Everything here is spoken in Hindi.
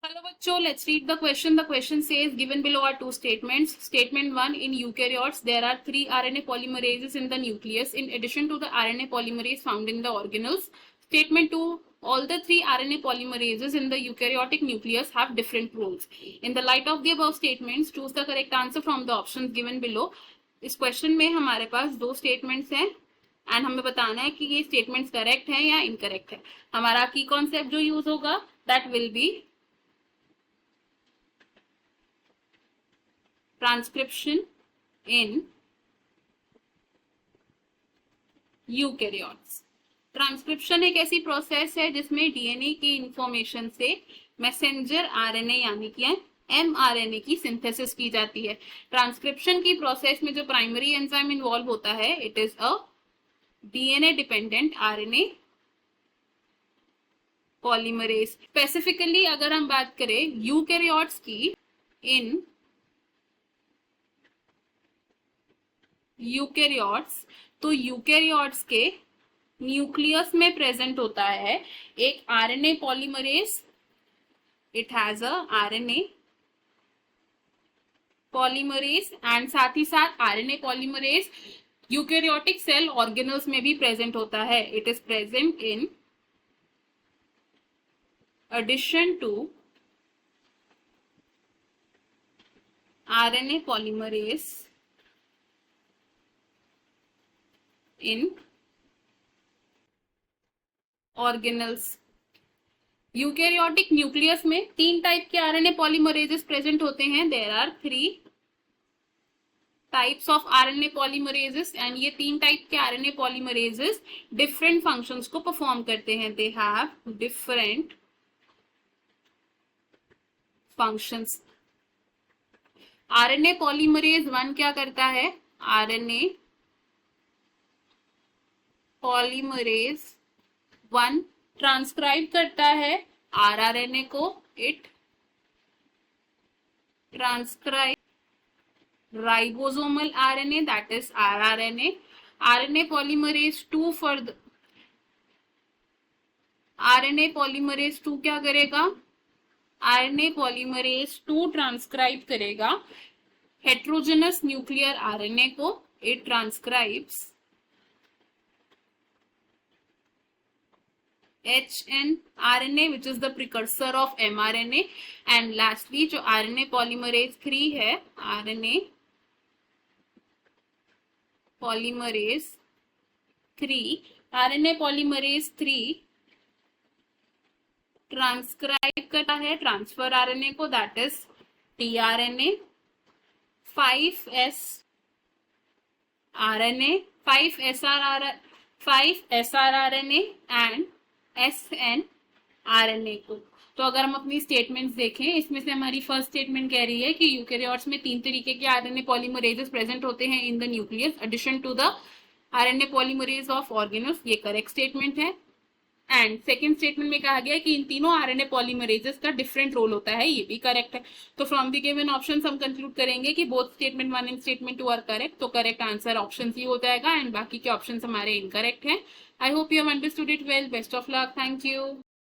Hello bachcho, let's read the question. The question says given below are two statements. Statement 1, in eukaryotes there are 3 RNA polymerases in the nucleus in addition to the RNA polymerase found in the organelles. Statement 2, all the 3 RNA polymerases in the eukaryotic nucleus have different roles. In the light of the above statements, choose the correct answer from the options given below. इस क्वेश्चन में हमारे पास दो स्टेटमेंट्स हैं एंड हमें बताना है कि ये स्टेटमेंट्स करेक्ट है या इनकरेक्ट है. हमारा की कॉन्सेप्ट जो यूज होगा that will be transcription in eukaryotes. Transcription एक ऐसी प्रोसेस है जिसमें डीएनए की इंफॉर्मेशन से मैसेंजर आरएनए यानी कि एमआरएनए की सिंथेसिस की जाती है. ट्रांसक्रिप्शन की प्रोसेस में जो प्राइमरी एंजाइम इन्वॉल्व होता है it is a DNA dependent RNA polymerase. Specifically अगर हम बात करें यूकैरियोट्स की, इन यूकैरियोट्स, तो यूकैरियोट्स के न्यूक्लियस में प्रेजेंट होता है एक RNA polymerase. It has a RNA polymerase and साथ ही साथ RNA polymerase eukaryotic cell organelles में भी प्रेजेंट होता है. It is present in addition to RNA polymerase in organelles. Eukaryotic nucleus में 3 टाइप के आरएनए पॉलीमरेजेस प्रेजेंट होते हैं. There are 3 types of RNA polymerases and ये 3 टाइप के आरएनए पॉलीमरेजेस डिफरेंट फंक्शंस को परफॉर्म करते हैं. They have different functions. RNA polymerase 1 क्या करता है? आरएनए पॉलीमरेज 1 ट्रांसक्राइब करता है आरआरएनए को. It transcribe ribosomal RNA that is rRNA. RNA polymerase 2 RNA polymerase 2 क्या करेगा? आरएनए पॉलीमरेज 2 ट्रांसक्राइब करेगा हेट्रोजेनस न्यूक्लियर आरएनए को. It transcribes hnRNA which is the precursor of mRNA. and lastly जो RNA polymerase 3 है, RNA polymerase 3 ट्रांसक्राइब करता है ट्रांसफर आरएनए को that is tRNA. 5S RNA 5 SRRNA and SNRNA को. तो अगर हम अपनी स्टेटमेंट्स देखें, इसमें से हमारी फर्स्ट स्टेटमेंट कह रही है कि यूकैरियोट्स में 3 तरीके के आरएनए पॉलीमरेजेस प्रेजेंट होते हैं in the nucleus addition to the RNA polymerase of organelles. ये करेक्ट स्टेटमेंट है. एंड सेकेंड स्टेटमेंट में कहा गया है कि इन तीनों आरएनए पॉलीमरेजेस का डिफरेंट रोल होता है. ये भी करेक्ट है. तो फ्रॉम द गिवन ऑप्शंस हम कंक्लूड करेंगे कि both statement 1 and statement 2 are correct. तो करेक्ट आंसर ऑप्शन सी हो जाएगा एंड बाकी के ऑप्शंस हमारे इनकरेक्ट हैं. I hope you have understood it well. Best of luck. Thank you.